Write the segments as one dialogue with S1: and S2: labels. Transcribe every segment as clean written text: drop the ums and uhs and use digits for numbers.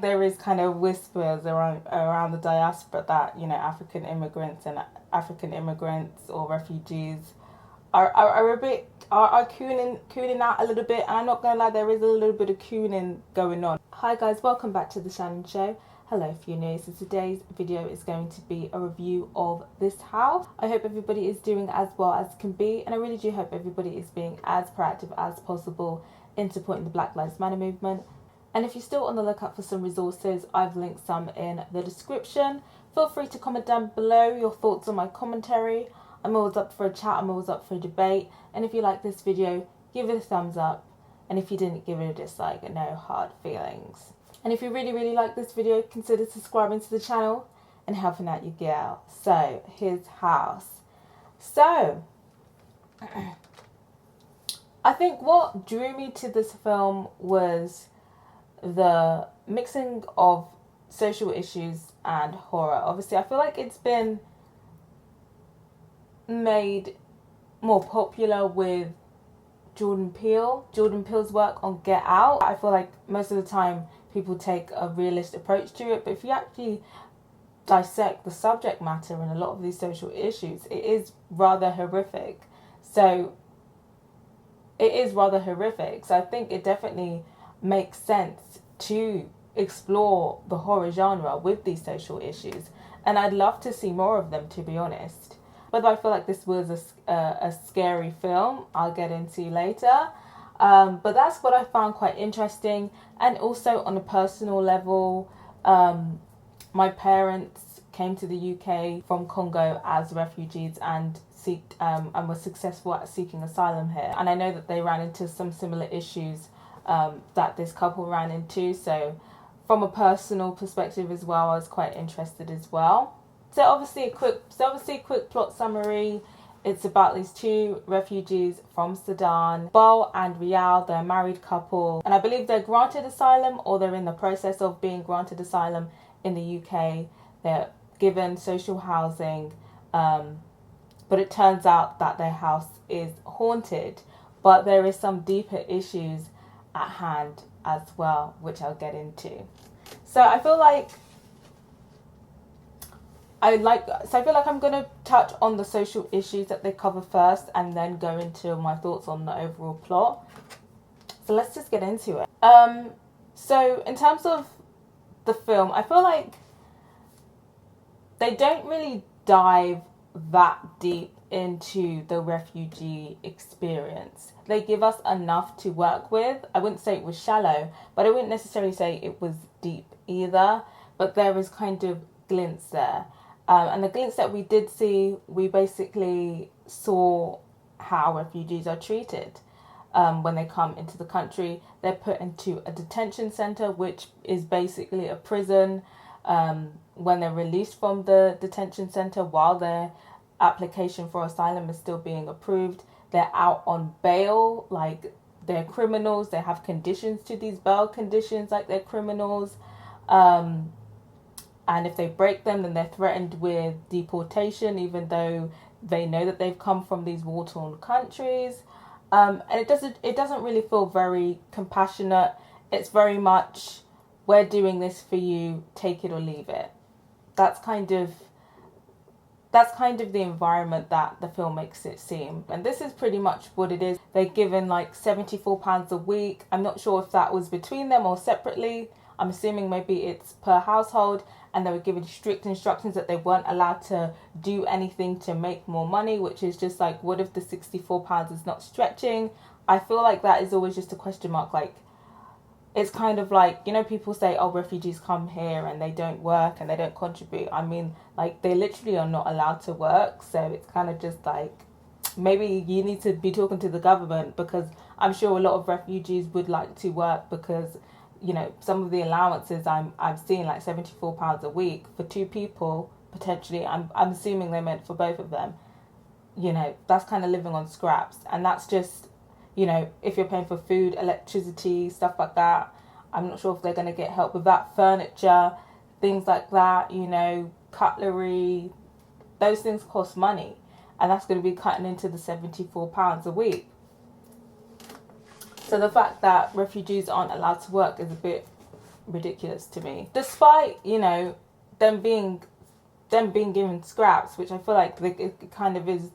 S1: There is kind of whispers around the diaspora that, you know, African immigrants or refugees are a bit are cooning out a little bit. And I'm not gonna lie, there is a little bit of cooning going on. Hi guys, welcome back to the Shannon Show. Hello if you're new. So today's video is going to be a review of this house. I hope everybody is doing as well as can be, and I really do hope everybody is being as proactive as possible in supporting the Black Lives Matter movement. And if you're still on the lookout for some resources, I've linked some in the description. Feel free to comment down below your thoughts on my commentary. I'm always up for a chat, I'm always up for a debate. And if you like this video, give it a thumbs up. And if you didn't, give it a dislike, and no hard feelings. And if you really like this video, consider subscribing to the channel and helping out your girl. So, his house. So, I think what drew me to this film was the mixing of social issues and horror. Obviously, I feel like it's been made more popular with Jordan Peele's work on Get Out. I feel like most of the time people take a realist approach to it, but if you actually dissect the subject matter and a lot of these social issues, it is rather horrific. So I think it definitely makes sense to explore the horror genre with these social issues, and I'd love to see more of them, to be honest. Whether I feel like this was a scary film, I'll get into later. But that's what I found quite interesting. And also on a personal level, my parents came to the UK from Congo as refugees and were successful at seeking asylum here. And I know that they ran into some similar issues that this couple ran into. So from a personal perspective as well, I was quite interested as well. So obviously a quick plot summary. It's about these two refugees from Sudan, Bal and Rial. They're a married couple, and I believe they're granted asylum, or they're in the process of being granted asylum in the UK. They're given social housing, but it turns out that their house is haunted. But there is some deeper issues at hand as well, which I'll get into. So I feel like I'm going to touch on the social issues that they cover first, and then go into my thoughts on the overall plot. So let's just get into it. So in terms of the film, I feel like they don't really dive that deep into the refugee experience. They give us enough to work with. I wouldn't say it was shallow, but I wouldn't necessarily say it was deep either. But there is kind of glints there. And the glints that we did see, we basically saw how refugees are treated when they come into the country. They're put into a detention centre, which is basically a prison. When they're released from the detention centre, while their application for asylum is still being approved, they're out on bail. Like, they're criminals. They have conditions to these bail conditions, like they're criminals. And if they break them, then they're threatened with deportation, even though they know that they've come from these war-torn countries. And it doesn't really feel very compassionate. It's very much, we're doing this for you, take it or leave it. That's kind of the environment that the film makes it seem. And this is pretty much what it is. They're given like £74 a week. I'm not sure if that was between them or separately. I'm assuming maybe it's per household, and they were given strict instructions that they weren't allowed to do anything to make more money, which is just like, what if the £64 is not stretching? I feel like that is always just a question mark. Like, it's kind of like, you know, people say, oh, refugees come here and they don't work and they don't contribute. I mean, like, they literally are not allowed to work. So it's kind of just like, maybe you need to be talking to the government, because I'm sure a lot of refugees would like to work, because, you know, some of the allowances I'm seeing, like £74 a week for two people, potentially. I'm assuming they meant for both of them. You know, that's kind of living on scraps. And that's just, you know, if you're paying for food, electricity, stuff like that. I'm not sure if they're going to get help with that. Furniture, things like that, you know, cutlery. Those things cost money. And that's going to be cutting into the £74 a week. So the fact that refugees aren't allowed to work is a bit ridiculous to me. Despite, you know, them being given scraps, which I feel like it kind of is,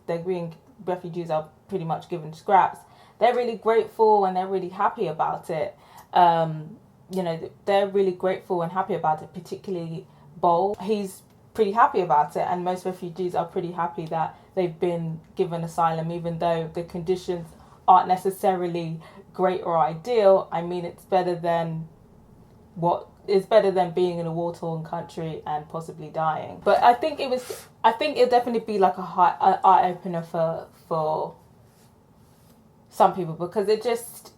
S1: refugees are pretty much given scraps. They're really grateful and they're really happy about it. You know, they're really grateful and happy about it, particularly Bol. He's pretty happy about it, and most refugees are pretty happy that they've been given asylum, even though the conditions aren't necessarily great or ideal. I mean, it's better than being in a war-torn country and possibly dying. But I think it'll definitely be like a eye-opener for some people, because it just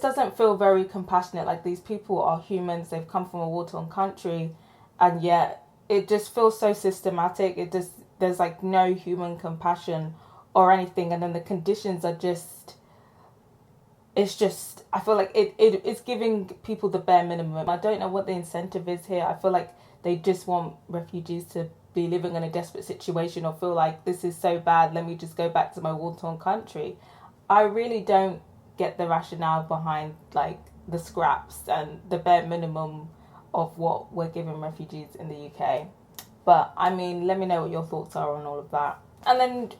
S1: doesn't feel very compassionate. Like, these people are humans, they've come from a war-torn country, and yet it just feels so systematic. There's like no human compassion or anything, and then the conditions are just, I feel like it's giving people the bare minimum. I don't know what the incentive is here. I feel like they just want refugees to be living in a desperate situation, or feel like this is so bad, let me just go back to my war-torn country. I really don't get the rationale behind like the scraps and the bare minimum of what we're giving refugees in the UK. But I mean, let me know what your thoughts are on all of that. And then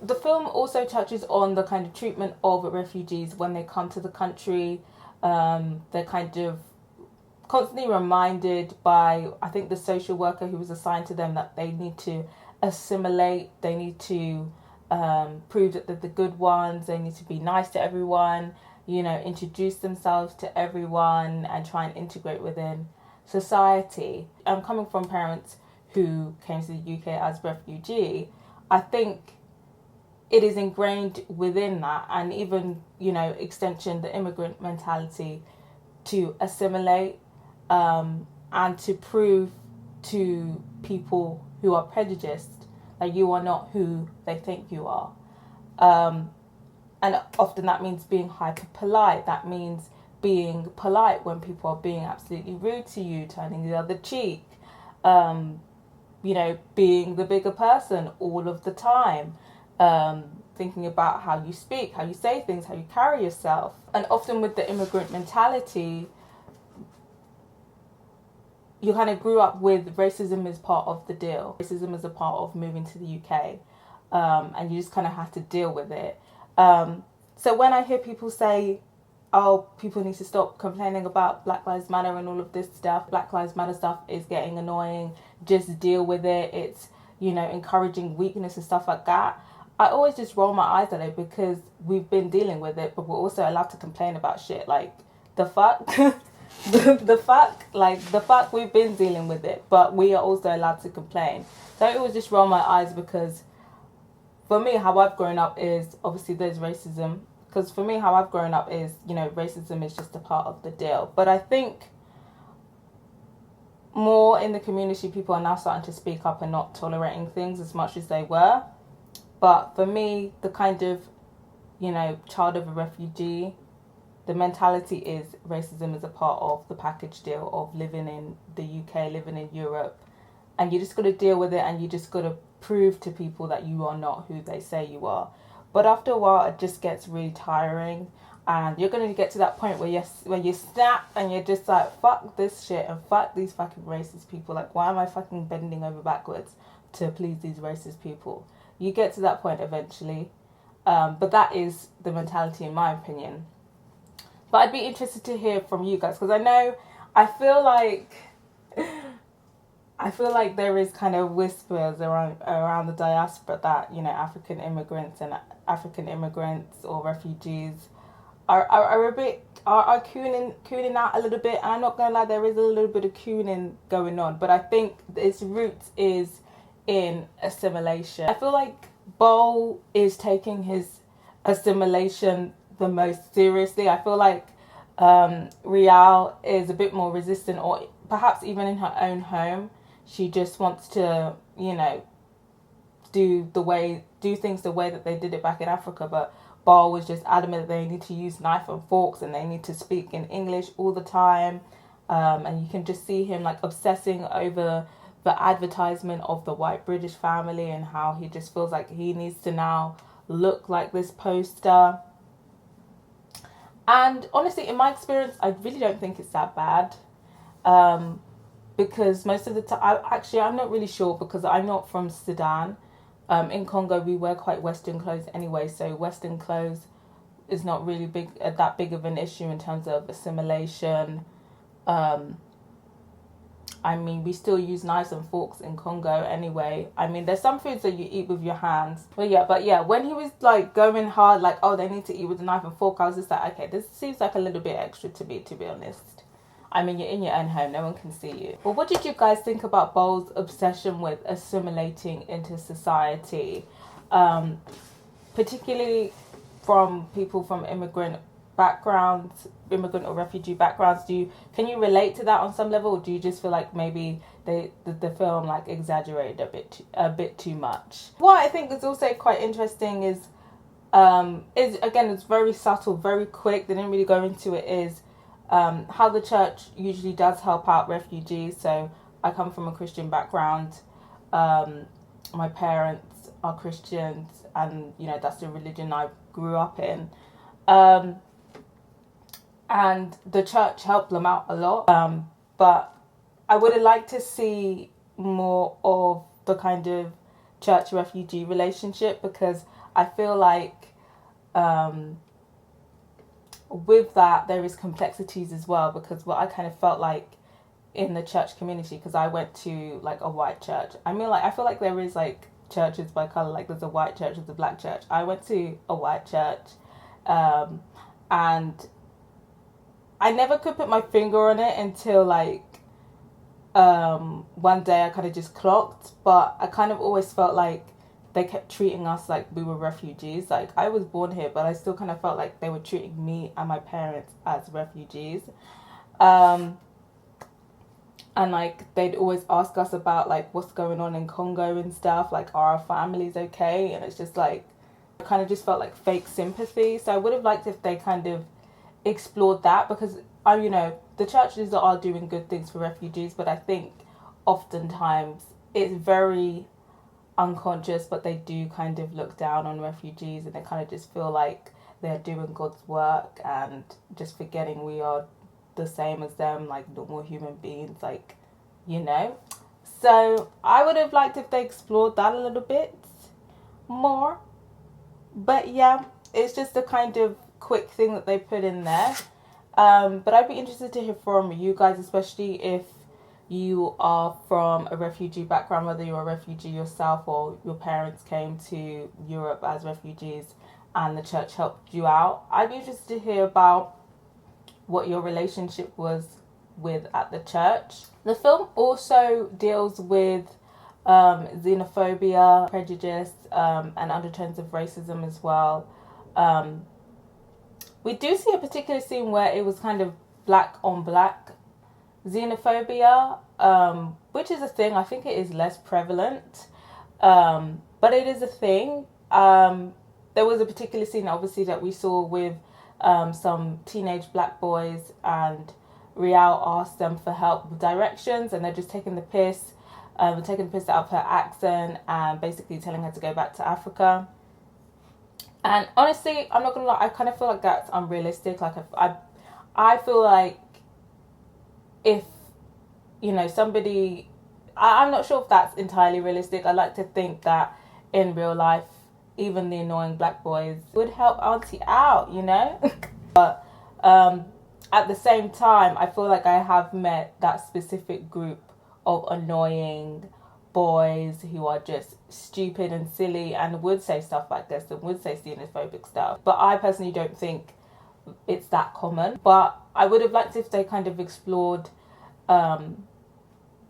S1: the film also touches on the kind of treatment of refugees when they come to the country. They're kind of constantly reminded by, I think, the social worker who was assigned to them, that they need to assimilate, they need to prove that they're the good ones, they need to be nice to everyone, you know, introduce themselves to everyone and try and integrate within society. I'm coming from parents who came to the UK as refugee. I think it is ingrained within that, and even, you know, extension, the immigrant mentality, to assimilate and to prove to people who are prejudiced that you are not who they think you are. And often that means being hyper polite. That means being polite when people are being absolutely rude to you, turning the other cheek, you know, being the bigger person all of the time, thinking about how you speak, how you say things, how you carry yourself. And often with the immigrant mentality, you kind of grew up with racism as part of the deal. Racism is a part of moving to the UK, and you just kind of have to deal with it. So when I hear people say, oh, people need to stop complaining about Black Lives Matter and all of this stuff, Black Lives Matter stuff is getting annoying, just deal with it, it's, you know, encouraging weakness and stuff like that, I always just roll my eyes at it, because we've been dealing with it, but we're also allowed to complain about shit. Like, the fuck? the fuck, we've been dealing with it, but we are also allowed to complain. So I always just roll my eyes, because for me, how I've grown up is, obviously there's racism, because for me, how I've grown up is, you know, racism is just a part of the deal. But I think more in the community, people are now starting to speak up and not tolerating things as much as they were. But for me, the kind of, you know, child of a refugee, the mentality is racism is a part of the package deal of living in the UK, living in Europe. And you just got to deal with it, and you just got to prove to people that you are not who they say you are. But after a while, it just gets really tiring, and you're going to get to that point where you snap and you're just like, fuck this shit and fuck these fucking racist people. Like, why am I fucking bending over backwards to please these racist people? You get to that point eventually, but that is the mentality in my opinion. But I'd be interested to hear from you guys, because I feel like there is kind of whispers around the diaspora that, you know, African immigrants or refugees are a bit are cooning out a little bit. And I'm not gonna lie, there is a little bit of cooning going on, but I think its roots is in assimilation. I feel like Bol is taking his assimilation the most seriously. I feel like Rial is a bit more resistant, or perhaps even in her own home, she just wants to, you know, do things the way that they did it back in Africa. But Bol was just adamant that they need to use knife and forks, and they need to speak in English all the time. And you can just see him like obsessing over the advertisement of the white British family, and how he just feels like he needs to now look like this poster. And honestly, in my experience, I really don't think it's that bad. Because most of the time, I'm not really sure because I'm not from Sudan. In Congo, we wear quite Western clothes anyway, so Western clothes is not really that big of an issue in terms of assimilation. I mean, we still use knives and forks in Congo anyway. I mean, there's some foods that you eat with your hands. But yeah, when he was like going hard, like, oh, they need to eat with a knife and fork, I was just like, okay, this seems like a little bit extra to me, to be honest. I mean, you're in your own home, no one can see you. But what did you guys think about Bowles' obsession with assimilating into society? Particularly from people from immigrant or refugee backgrounds. Can you relate to that on some level, or do you just feel like maybe the film like exaggerated a bit too much? What I think is also quite interesting is again, it's very subtle, very quick, they didn't really go into it, is how the church usually does help out refugees. So I come from a Christian background. My parents are Christians, and that's the religion I grew up in. And the church helped them out a lot. But I would have liked to see more of the kind of church-refugee relationship, because I feel like with that there is complexities as well, because what I kind of felt like in the church community, because I went to like a white church. I mean, like, I feel like there is like churches by color, like there's a white church, there's a black church. I went to a white church, and I never could put my finger on it until like one day I kind of just clocked. But I kind of always felt like they kept treating us like we were refugees. Like, I was born here, but I still kind of felt like they were treating me and my parents as refugees. And like they'd always ask us about like what's going on in Congo and stuff, like, are our families okay? And it's just like, I kind of just felt like fake sympathy. So I would have liked if they kind of explored that, because the churches are doing good things for refugees, but I think oftentimes it's very unconscious, but they do kind of look down on refugees, and they kind of just feel like they're doing God's work and just forgetting we are the same as them, like normal human beings, like, So I would have liked if they explored that a little bit more. But yeah, it's just a kind of quick thing that they put in there. But I'd be interested to hear from you guys, especially if you are from a refugee background, whether you're a refugee yourself or your parents came to Europe as refugees and the church helped you out. I'd be interested to hear about what your relationship was with at the church. The film also deals with xenophobia, prejudice, and undertones of racism as well. We do see a particular scene where it was kind of black on black xenophobia, which is a thing. I think it is less prevalent, but it is a thing. There was a particular scene, obviously, that we saw with some teenage black boys, and Rial asked them for help with directions, and they're just taking the piss out of her accent and basically telling her to go back to Africa. And honestly, I'm not gonna lie, I kind of feel like that's unrealistic. Like, I feel like if somebody, I'm not sure if that's entirely realistic. I like to think that in real life, even the annoying black boys would help Auntie out, But at the same time, I feel like I have met that specific group of annoying boys who are just stupid and silly and would say stuff like this and would say xenophobic stuff. But I personally don't think it's that common. But I would have liked if they kind of explored the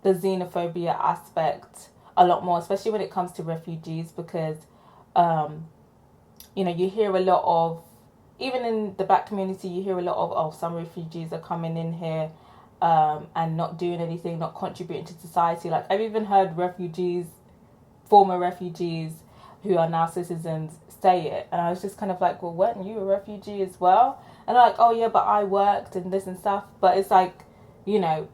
S1: xenophobia aspect a lot more, especially when it comes to refugees, because you hear a lot of, even in the black community, you hear a lot of, some refugees are coming in here and not doing anything, not contributing to society. Like, I've even heard former refugees who are now citizens say it, and I was just kind of like, well, weren't you a refugee as well? And they're like, oh yeah, but I worked and this and stuff. But it's like,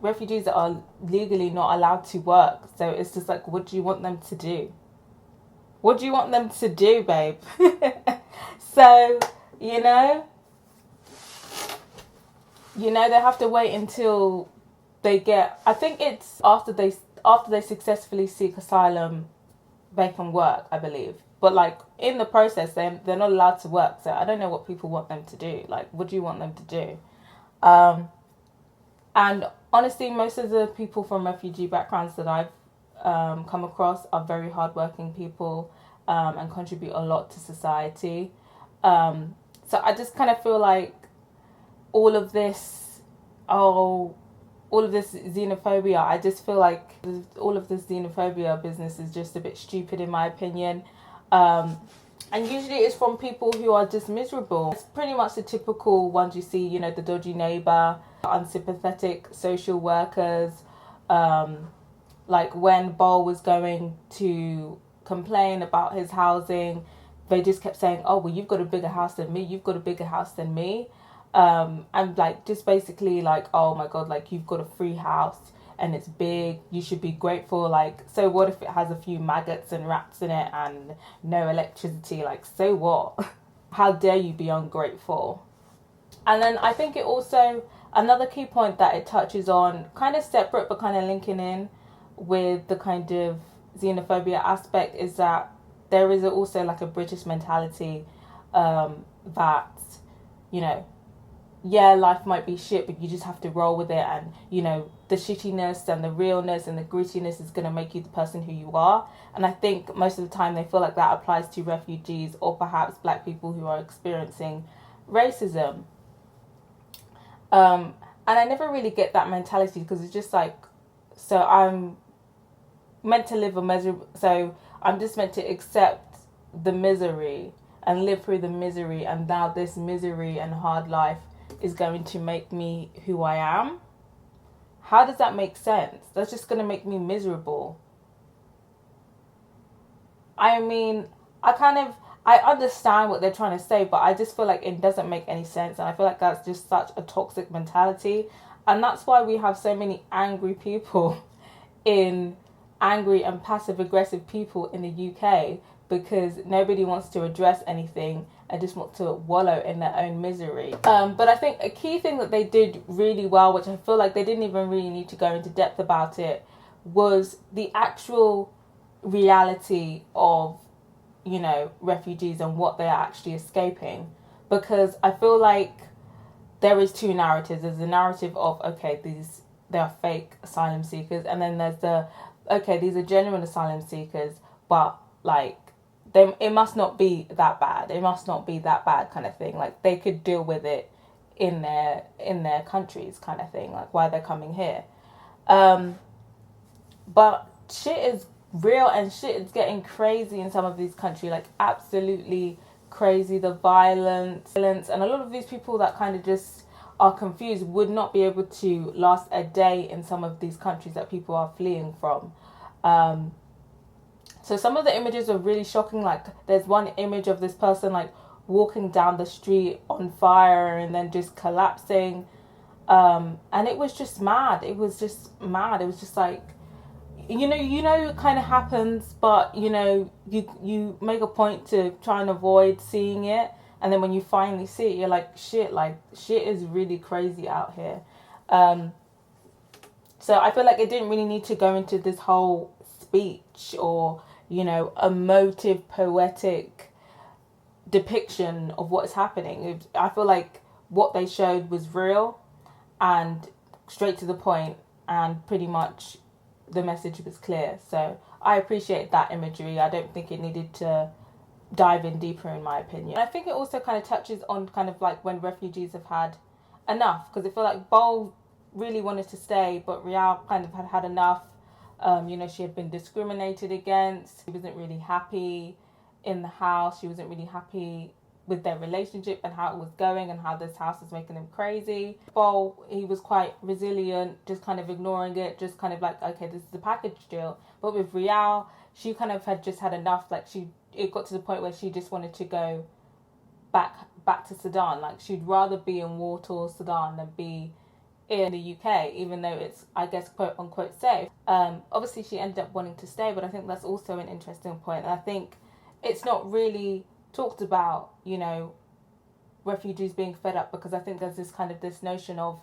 S1: refugees are legally not allowed to work, so it's just like, what do you want them to do? What do you want them to do, babe? So, they have to wait until they get, I think it's after they successfully seek asylum, they can work, I believe. But like in the process, they're not allowed to work. So I don't know what people want them to do. Like, what do you want them to do? And honestly, most of the people from refugee backgrounds that I've come across are very hardworking people and contribute a lot to society. So I just kind of feel like all of this xenophobia, I just feel like all of this xenophobia business is just a bit stupid in my opinion. And usually it's from people who are just miserable. It's pretty much the typical ones you see, you know, the dodgy neighbour, unsympathetic social workers. Like when Bol was going to complain about his housing, they just kept saying, oh, well, you've got a bigger house than me, you've got a bigger house than me. And like just basically like, oh my god, like you've got a free house and it's big, you should be grateful. Like, so what if it has a few maggots and rats in it and no electricity? Like, so what? How dare you be ungrateful? And then I think it also, another key point that it touches on, kind of separate but kind of linking in with the kind of xenophobia aspect, is that there is also like a British mentality that, you know, yeah, life might be shit, but you just have to roll with it. And, you know, the shittiness and the realness and the grittiness is going to make you the person who you are. And I think most of the time they feel like that applies to refugees or perhaps black people who are experiencing racism. And I never really get that mentality, because it's just like, so I'm meant to live a miserable, so I'm just meant to accept the misery and live through the misery, and now this misery and hard life is going to make me who I am. How does that make sense? That's just going to make me miserable. I mean, I understand what they're trying to say, but I just feel like it doesn't make any sense. And I feel like that's just such a toxic mentality. And that's why we have so many angry people angry and passive aggressive people in the UK, because nobody wants to address anything and just want to wallow in their own misery. But I think a key thing that they did really well, which I feel like they didn't even really need to go into depth about it, was the actual reality of, you know, refugees and what they are actually escaping. Because I feel like there is two narratives. There's the narrative of, okay, they are fake asylum seekers, and then there's the, okay, these are genuine asylum seekers, but like it must not be that bad. It must not be that bad, kind of thing. Like they could deal with it in their countries, kind of thing. Like why they're coming here. But shit is real, and shit is getting crazy in some of these countries. Like absolutely crazy. The violence, and a lot of these people that kind of just are confused would not be able to last a day in some of these countries that people are fleeing from. So some of the images are really shocking. Like there's one image of this person like walking down the street on fire and then just collapsing. And it was just mad. It was just like, you know, it kind of happens, but you know, you make a point to try and avoid seeing it. And then when you finally see it, you're like, shit is really crazy out here. So I feel like it didn't really need to go into this whole speech or, you know, emotive, poetic depiction of what is happening. I feel like what they showed was real and straight to the point, and pretty much the message was clear. So I appreciate that imagery. I don't think it needed to dive in deeper, in my opinion. I think it also kind of touches on kind of like when refugees have had enough, because I feel like Bol really wanted to stay, but Rial kind of had enough. You know, she had been discriminated against. She wasn't really happy in the house. She wasn't really happy with their relationship and how it was going and how this house was making them crazy. Bol, he was quite resilient, just kind of ignoring it, just kind of like, okay, this is a package deal. But with Rial, she kind of had just had enough. Like it got to the point where she just wanted to go back to Sudan. Like she'd rather be in war-torn Sudan than be in the UK, even though it's, I guess, quote unquote safe. Obviously she ended up wanting to stay, but I think that's also an interesting point. And I think it's not really talked about, you know, refugees being fed up, because I think there's this kind of this notion of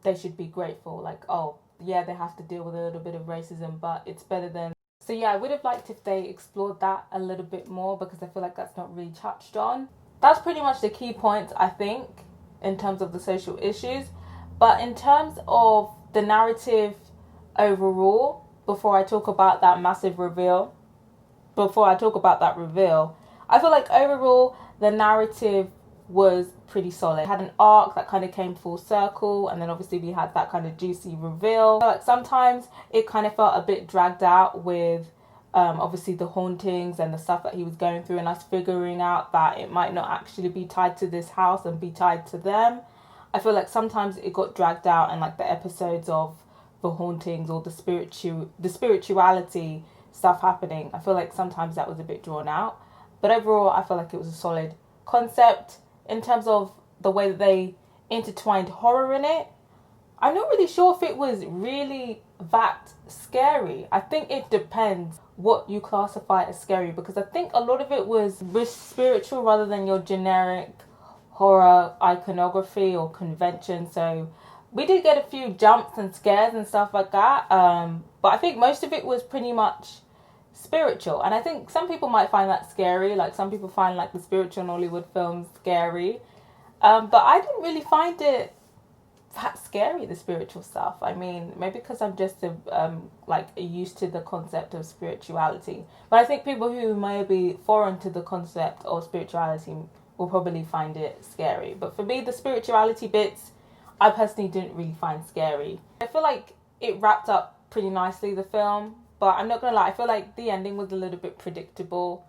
S1: they should be grateful. Like, oh, yeah, they have to deal with a little bit of racism, but it's better than. So, yeah, I would have liked if they explored that a little bit more because I feel like that's not really touched on. That's pretty much the key points, I think, in terms of the social issues. But in terms of the narrative overall, before I talk about that massive reveal, I feel like overall the narrative was pretty solid. It had an arc that kind of came full circle, and then obviously we had that kind of juicy reveal. Like sometimes it kind of felt a bit dragged out with obviously the hauntings and the stuff that he was going through, and us figuring out that it might not actually be tied to this house and be tied to them. I feel like sometimes it got dragged out, and like the episodes of the hauntings or the spirituality stuff happening, I feel like sometimes that was a bit drawn out. But overall, I feel like it was a solid concept in terms of the way that they intertwined horror in it. I'm not really sure if it was really that scary. I think it depends what you classify as scary, because I think a lot of it was spiritual rather than your generic horror iconography or convention. So we did get a few jumps and scares and stuff like that. But I think most of it was pretty much spiritual. And I think some people might find that scary. Like some people find like the spiritual Nollywood films scary. But I didn't really find it that scary, the spiritual stuff. I mean, maybe because I'm just like used to the concept of spirituality. But I think people who may be foreign to the concept of spirituality will probably find it scary. But for me, the spirituality bits, I personally didn't really find scary. I feel like it wrapped up pretty nicely, the film. But I'm not gonna lie, I feel like the ending was a little bit predictable.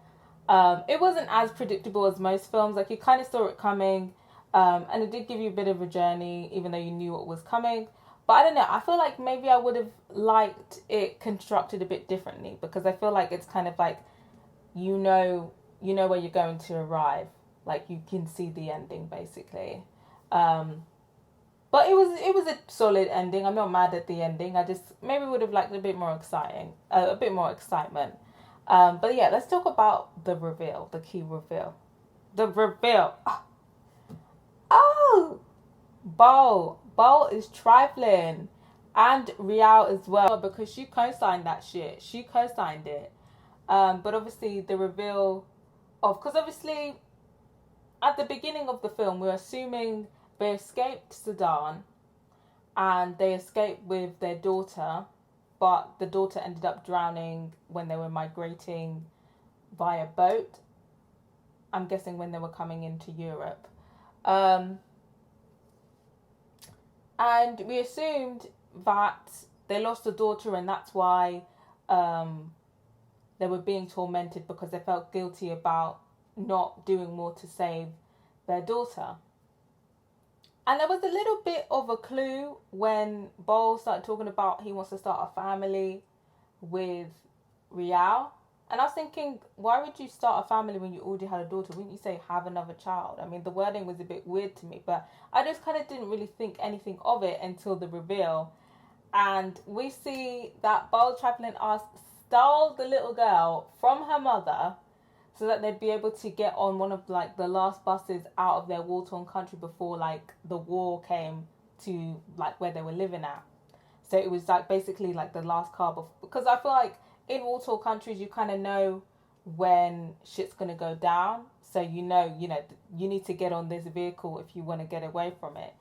S1: It wasn't as predictable as most films. Like you kind of saw it coming. And it did give you a bit of a journey, even though you knew what was coming. But I don't know, I feel like maybe I would have liked it constructed a bit differently, because I feel like it's kind of like, you know where you're going to arrive. Like you can see the ending basically. But it was a solid ending. I'm not mad at the ending. I just maybe would have liked a bit more excitement. But yeah, let's talk about the reveal, the key reveal. The reveal. Oh, Bo is trifling, and Rial as well, because she co-signed that shit. She co-signed it. But obviously the reveal of, because obviously at the beginning of the film we're assuming they escaped Sudan and they escaped with their daughter, but the daughter ended up drowning when they were migrating via boat. I'm guessing when they were coming into Europe. And we assumed that they lost a daughter, and that's why they were being tormented, because they felt guilty about not doing more to save their daughter. And there was a little bit of a clue when Bol started talking about he wants to start a family with Rial. And I was thinking, why would you start a family when you already had a daughter? Wouldn't you say have another child? I mean, the wording was a bit weird to me, but I just kind of didn't really think anything of it until the reveal. And we see that Bold Traveling Us stole the little girl from her mother so that they'd be able to get on one of like the last buses out of their war-torn country before like the war came to like where they were living at. So it was like basically like the last car because I feel like in war-torn countries, you kind of know when shit's going to go down. So you know, you need to get on this vehicle if you want to get away from it.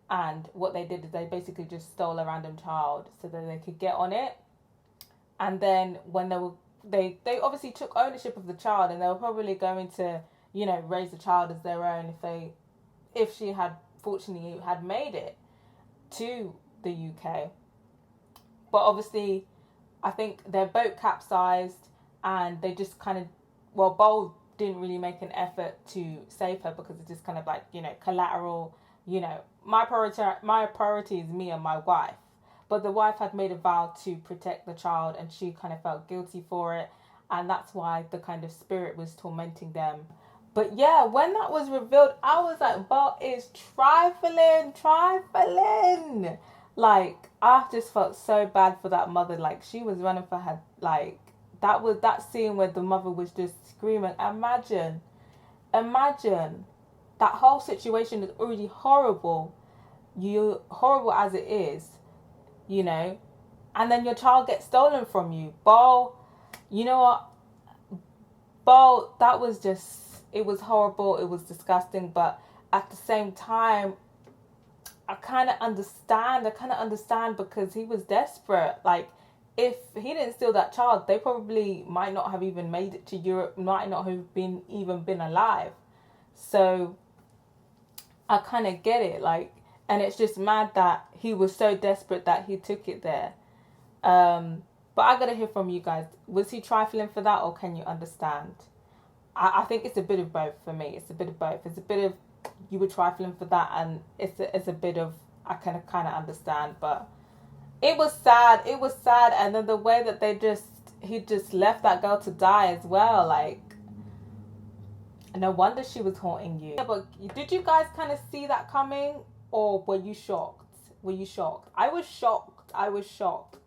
S1: And what they did is they basically just stole a random child so that they could get on it. And then when they obviously took ownership of the child, and they were probably going to, raise the child as their own if she had fortunately had made it to the UK. But obviously, I think their boat capsized, and they just kind of, Bold didn't really make an effort to save her, because it's just kind of like, collateral, my priority is me and my wife. But the wife had made a vow to protect the child, and she kind of felt guilty for it. And that's why the kind of spirit was tormenting them. But yeah, when that was revealed, I was like, Bold is trifling. Like, I just felt so bad for that mother. Like, she was running for her, like, that scene where the mother was just screaming. Imagine. That whole situation is already horrible. you horrible as it is, you know, and then your child gets stolen from you. Bo, you know what? Bo, that was just, it was horrible. It was disgusting. But at the same time, I kind of understand. Because he was desperate. Like, if he didn't steal that child, they probably might not have even made it to Europe, might not have been alive. So I kind of get it. Like, and it's just mad that he was so desperate that he took it there. But I gotta hear from you guys. Was he trifling for that, or can you understand? I think it's a bit of both for me. It's a bit of both. It's a bit of you were trifling for that, and it's a bit of I kind of understand. But it was sad. It was sad, and then the way that he just left that girl to die as well. Like, no wonder she was haunting you. Yeah, but did you guys kind of see that coming, or were you shocked? Were you shocked? I was shocked.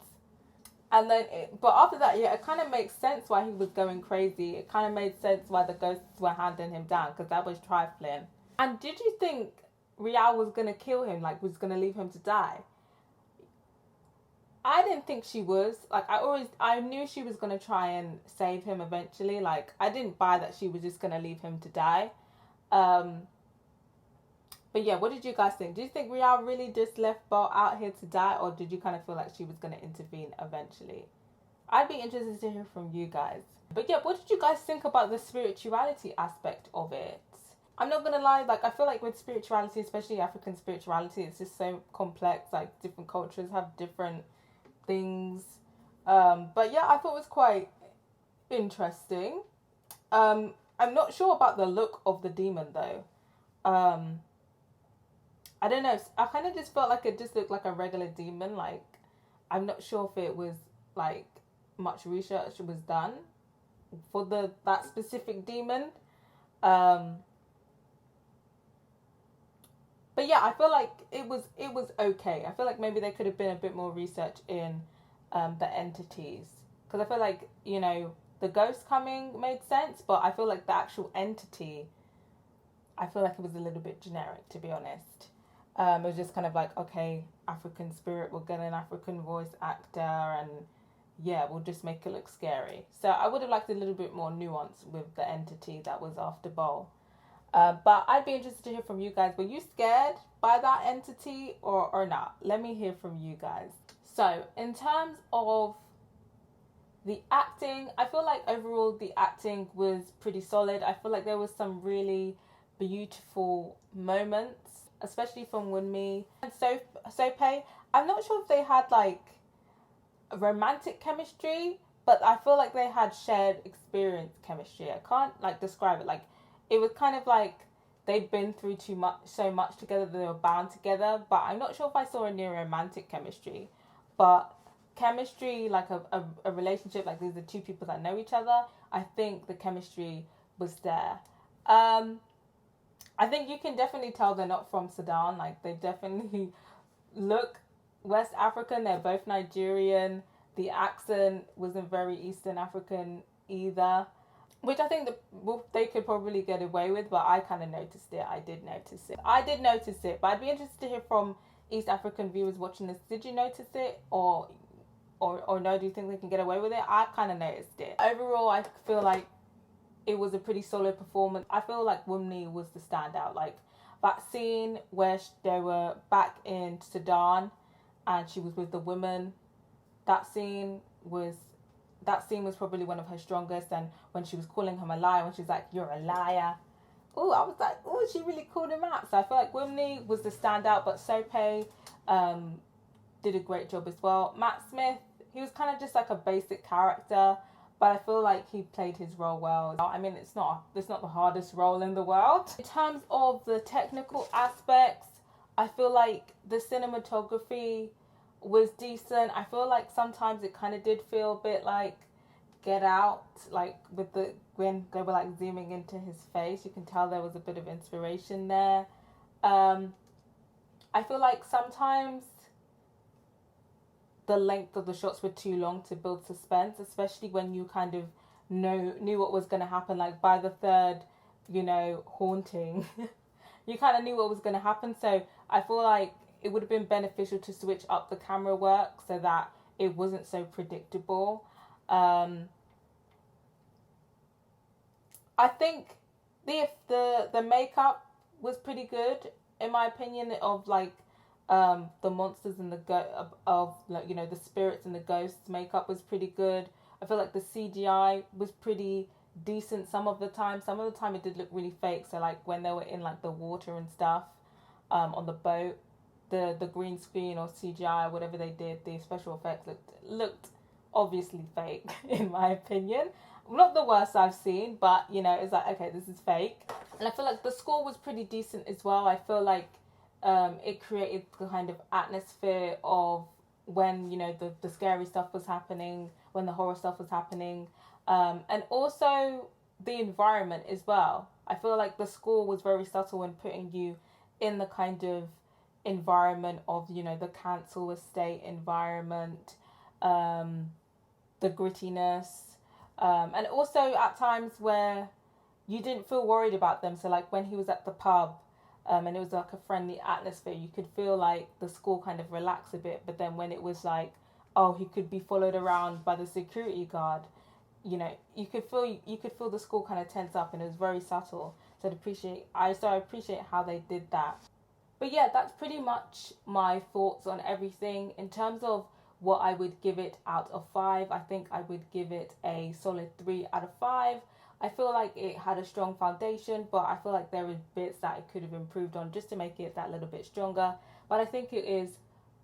S1: And then, but after that, yeah, it kind of makes sense why he was going crazy. It kind of made sense why the ghosts were handing him down, because that was trifling. And did you think Rial was going to kill him, like was going to leave him to die? I didn't think she was. Like, I knew she was going to try and save him eventually. Like, I didn't buy that she was just going to leave him to die. But yeah, what did you guys think? Do you think Rial really just left Bo out here to die, or did you kind of feel like she was going to intervene eventually? I'd be interested to hear from you guys. But yeah, what did you guys think about the spirituality aspect of it? I'm not going to lie, like, I feel like with spirituality, especially African spirituality, it's just so complex. Like, different cultures have different things. But yeah, I thought it was quite interesting. I'm not sure about the look of the demon, though. I don't know. I kind of just felt like it just looked like a regular demon. Like, I'm not sure if it was like much research was done for that specific demon. But yeah, I feel like it was okay. I feel like maybe there could have been a bit more research in the entities, because I feel like, you know, the ghost coming made sense, but I feel like the actual entity, I feel like it was a little bit generic, to be honest. It was just kind of like, okay, African spirit, we'll get an African voice actor, and yeah, we'll just make it look scary. So I would have liked a little bit more nuance with the entity that was after Bo. But I'd be interested to hear from you guys. Were you scared by that entity or not? Let me hear from you guys. So in terms of the acting, I feel like overall the acting was pretty solid. I feel like there was some really beautiful moments, especially from Wunmi and Sope. I'm not sure if they had like romantic chemistry, but I feel like they had shared experience chemistry. I can't like describe it. Like, it was kind of like they'd been through so much together that they were bound together. But I'm not sure if I saw any romantic chemistry. But chemistry, like a relationship, like these are two people that know each other, I think the chemistry was there. I think you can definitely tell they're not from Sudan. Like, they definitely look West African. They're both Nigerian. The accent wasn't very Eastern African either, which I think they could probably get away with, but I kind of noticed it. I did notice it. But I'd be interested to hear from East African viewers watching this. Did you notice it, or no? Do you think they can get away with it? I kind of noticed it. Overall, I feel like it was a pretty solid performance. I feel like Wunmi was the standout. Like, that scene where they were back in Sudan and she was with the women, that scene was probably one of her strongest. And when she was calling him a liar, when she's like, "You're a liar," oh, I was like, oh, she really called him out. So I feel like Wunmi was the standout, but Sope did a great job as well. Matt Smith, he was kind of just like a basic character, but I feel like he played his role well. I mean, it's not the hardest role in the world. In terms of the technical aspects, I feel like the cinematography was decent. I feel like sometimes it kind of did feel a bit like Get Out, like when they were like zooming into his face, you can tell there was a bit of inspiration there. I feel like sometimes the length of the shots were too long to build suspense, especially when you kind of knew what was going to happen. Like, by the third, haunting, you kind of knew what was going to happen. So I feel like it would have been beneficial to switch up the camera work so that it wasn't so predictable. I think the makeup was pretty good in my opinion, of like the monsters and of like, you know, the spirits and the ghosts. Makeup was pretty good. I feel like the CGI was pretty decent some of the time. Some of the time it did look really fake. So like when they were in like the water and stuff, on the boat, the green screen or CGI, whatever they did, the special effects looked obviously fake in my opinion. Not the worst I've seen, but you know, it's like, okay, this is fake. And I feel like the score was pretty decent as well. I feel like it created the kind of atmosphere of when, you know, the scary stuff was happening, when the horror stuff was happening, and also the environment as well. I feel like the score was very subtle in putting you in the kind of environment of, you know, the council estate environment, the grittiness, and also at times where you didn't feel worried about them. So like when he was at the pub, and it was like a friendly atmosphere, you could feel like the school kind of relax a bit. But then when it was like, oh, he could be followed around by the security guard, you know, you could feel the school kind of tense up, and it was very subtle. So I appreciate how they did that. But yeah, that's pretty much my thoughts on everything. In terms of what I would give it out of 5, I think I would give it a solid 3 out of 5. I feel like it had a strong foundation, but I feel like there were bits that it could have improved on just to make it that little bit stronger. But I think it is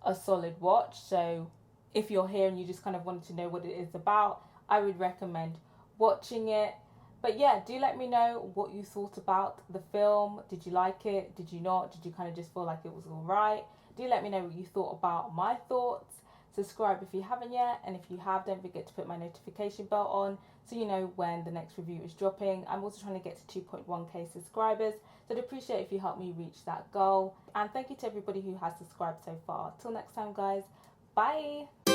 S1: a solid watch. So if you're here and you just kind of wanted to know what it is about, I would recommend watching it. But yeah, do let me know what you thought about the film. Did you like it? Did you not? Did you kind of just feel like it was all right? Do let me know what you thought about my thoughts. Subscribe if you haven't yet, and if you have, don't forget to put my notification bell on so you know when the next review is dropping. I'm also trying to get to 2.1k subscribers, so I'd appreciate if you help me reach that goal. And thank you to everybody who has subscribed so far. Till next time, guys. Bye.